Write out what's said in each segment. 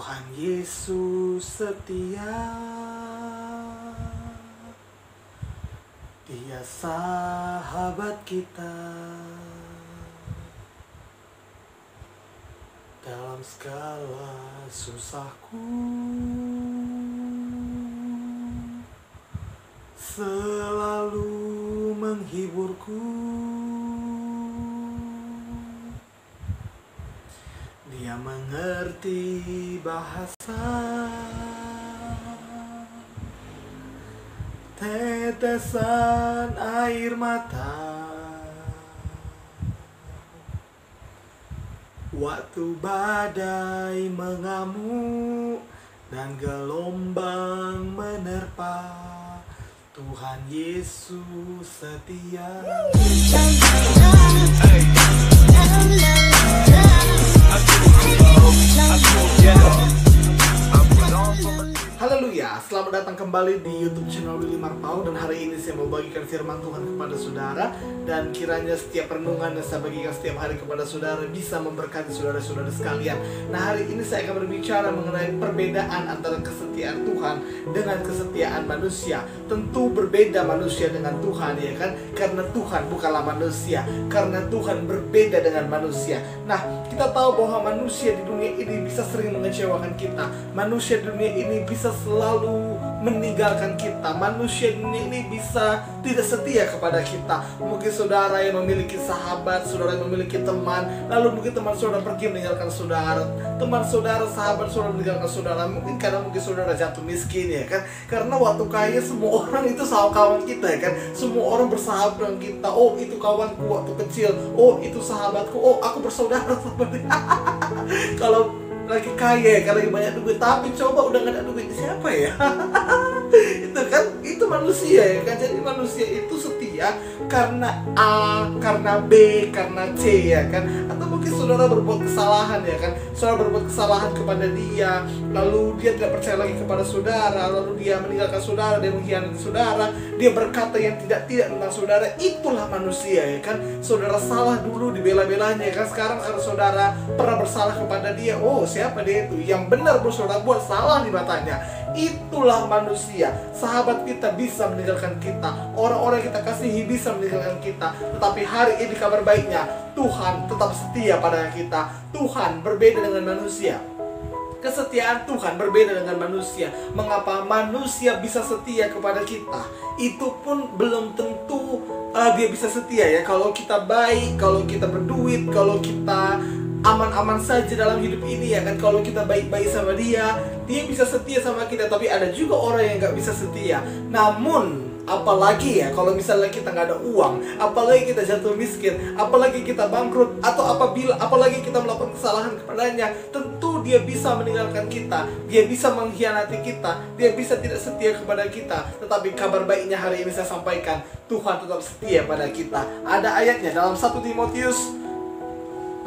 Tuhan Yesus setia, Dia sahabat kita dalam segala susahku, selalu menghiburku. Dia mengerti bahasa tetesan air mata waktu badai mengamuk dan gelombang menerpa. Tuhan Yesus setia. Haleluya, selamat datang kembali di YouTube channel Willy Marpau. Dan hari ini saya mau bagikan firman Tuhan kepada saudara. Dan kiranya setiap renungan yang saya bagikan setiap hari kepada saudara bisa memberkati saudara-saudara sekalian. Nah, hari ini saya akan berbicara mengenai perbedaan antara kesetiaan Tuhan dengan kesetiaan manusia. Tentu berbeda manusia dengan Tuhan, ya kan? Karena Tuhan bukanlah manusia, karena Tuhan berbeda dengan manusia. Nah, kita tahu bahwa manusia di dunia ini bisa sering mengecewakan kita. Manusia di dunia ini bisa selalu meninggalkan kita. Manusia di dunia ini bisa tidak setia kepada kita. Mungkin saudara yang memiliki sahabat, saudara yang memiliki teman, lalu mungkin teman saudara pergi meninggalkan saudara. Teman saudara, sahabat saudara meninggalkan saudara. Mungkin karena mungkin saudara jatuh miskin, ya kan? Karena waktu kaya semua orang itu kawan kita, ya kan? Semua orang bersahabat dengan kita. Oh, itu kawanku waktu kecil. Oh, itu sahabatku. Oh, aku bersaudara sama dia. Kalau lagi kaya, kalau lagi banyak duit, tapi coba udah gak ada duit, siapa ya? Itu kan, itu manusia, ya kan? Jadi manusia itu setia karena A, karena B, karena C, ya kan? Atau mungkin saudara berbuat kesalahan, ya kan? Saudara berbuat kesalahan kepada dia, lalu dia tidak percaya lagi kepada saudara, lalu dia meninggalkan saudara, dia mengkhianati saudara, dia berkata yang tidak tentang saudara. Itulah manusia, ya kan? Saudara salah dulu dibela-belanya, ya kan? Sekarang karena saudara pernah bersalah kepada dia, oh siapa dia itu? Yang benar saudara buat salah di matanya. Itulah manusia. Sahabat kita bisa meninggalkan kita, orang-orang yang kita kasihi bisa meninggalkan kita. Tetapi hari ini kabar baiknya, Tuhan tetap setia pada kita. Tuhan berbeda dengan manusia. Kesetiaan Tuhan berbeda dengan manusia. Mengapa manusia bisa setia kepada kita? Itu pun belum tentu dia bisa setia, ya. Kalau kita baik, kalau kita berduit, kalau kita aman-aman saja dalam hidup ini, ya kan? Kalau kita baik-baik sama dia bisa setia sama kita. Tapi ada juga orang yang gak bisa setia. Namun apalagi ya kalau misalnya kita nggak ada uang, apalagi kita jatuh miskin, apalagi kita bangkrut, atau apalagi kita melakukan kesalahan kepadanya, tentu dia bisa meninggalkan kita, dia bisa mengkhianati kita, dia bisa tidak setia kepada kita. Tetapi kabar baiknya hari ini saya sampaikan, Tuhan tetap setia pada kita. Ada ayatnya dalam 1 Timotius 2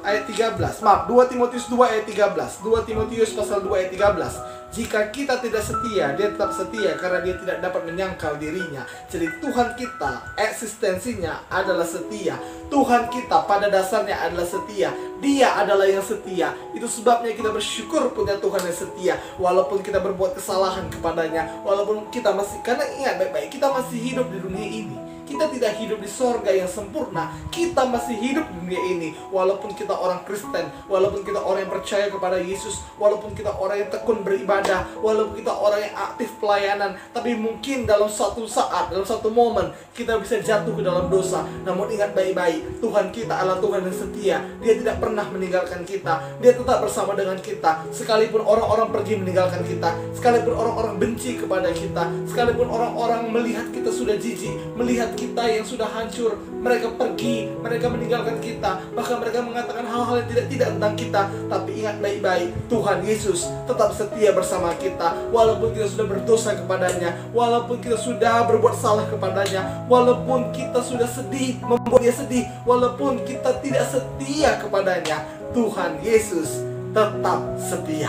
ayat 13. Maaf, 2 Timotius 2 ayat 13. 2 Timotius pasal 2 ayat 13. Jika kita tidak setia, dia tetap setia karena dia tidak dapat menyangkal dirinya. Jadi Tuhan kita eksistensinya adalah setia. Tuhan kita pada dasarnya adalah setia. Dia adalah yang setia. Itu sebabnya kita bersyukur punya Tuhan yang setia. Walaupun kita berbuat kesalahan kepadanya, walaupun kita masih, karena ingat baik-baik, kita masih hidup di dunia ini. Kita tidak hidup di sorga yang sempurna. Kita masih hidup di dunia ini. Walaupun kita orang Kristen, walaupun kita orang yang percaya kepada Yesus, walaupun kita orang yang tekun beribadah, walaupun kita orang yang aktif pelayanan, tapi mungkin dalam suatu saat, dalam satu momen, kita bisa jatuh ke dalam dosa. Namun ingat baik-baik, Tuhan kita adalah Tuhan yang setia. Dia tidak pernah meninggalkan kita. Dia tetap bersama dengan kita. Sekalipun orang-orang pergi meninggalkan kita, sekalipun orang-orang benci kepada kita, sekalipun orang-orang melihat kita sudah jijik, melihat kita yang sudah hancur, mereka pergi, mereka meninggalkan kita, bahkan mereka mengatakan hal-hal yang tidak tentang kita. Tapi ingat baik-baik, Tuhan Yesus tetap setia bersama kita. Walaupun kita sudah berdosa kepadanya, walaupun kita sudah berbuat salah kepadanya, walaupun kita sudah sedih, membuat dia sedih, walaupun kita tidak setia kepadanya, Tuhan Yesus tetap setia.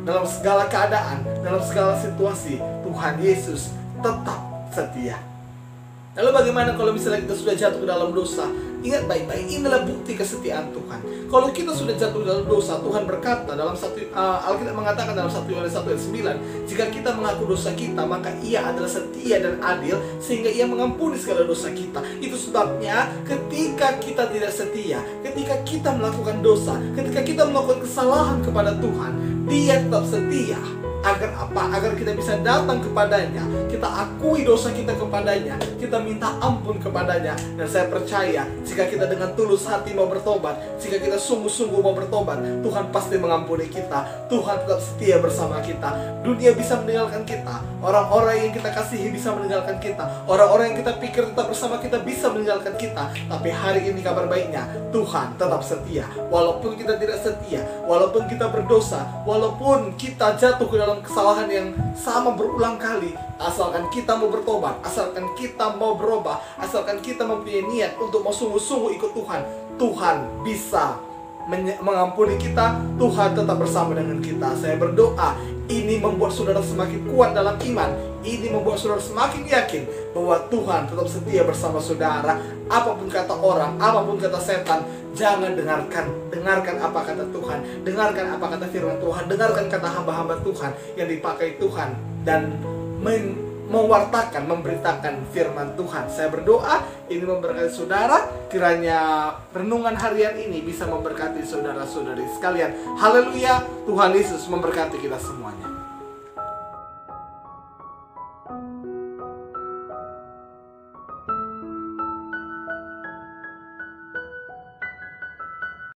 Dalam segala keadaan, dalam segala situasi, Tuhan Yesus tetap setia. Lalu bagaimana kalau misalnya kita sudah jatuh ke dalam dosa? Ingat baik-baik, inilah bukti kesetiaan Tuhan. Kalau kita sudah jatuh dalam dosa, Tuhan berkata dalam Alkitab mengatakan dalam 1 Yohanes 1 ayat 9, jika kita mengaku dosa kita, maka Ia adalah setia dan adil sehingga Ia mengampuni segala dosa kita. Itu sebabnya ketika kita tidak setia, ketika kita melakukan dosa, ketika kita melakukan kesalahan kepada Tuhan, Dia tetap setia. Agar apa? Agar kita bisa datang kepadanya, kita akui dosa kita kepadanya, kita minta ampun kepadanya. Dan saya percaya jika kita dengan tulus hati mau bertobat, jika kita sungguh-sungguh mau bertobat, Tuhan pasti mengampuni kita. Tuhan tetap setia bersama kita. Dunia bisa meninggalkan kita, orang-orang yang kita kasihi bisa meninggalkan kita, orang-orang yang kita pikir tetap bersama kita bisa meninggalkan kita. Tapi hari ini kabar baiknya, Tuhan tetap setia. Walaupun kita tidak setia, walaupun kita berdosa, walaupun kita jatuh ke dalam kesalahan yang sama berulang kali, asalkan kita mau bertobat, asalkan kita mau berubah, asalkan kita mempunyai niat untuk mau sungguh-sungguh ikut Tuhan, Tuhan bisa mengampuni kita. Tuhan tetap bersama dengan kita. Saya berdoa ini membuat saudara semakin kuat dalam iman. Ini membuat saudara semakin yakin bahwa Tuhan tetap setia bersama saudara. Apapun kata orang, apapun kata setan, jangan dengarkan apa kata Tuhan, dengarkan apa kata firman Tuhan, dengarkan kata hamba-hamba Tuhan yang dipakai Tuhan dan mewartakan, memberitakan firman Tuhan. Saya berdoa ini memberkati saudara. Kiranya renungan harian ini bisa memberkati saudara-saudari sekalian. Haleluya, Tuhan Yesus memberkati kita semuanya.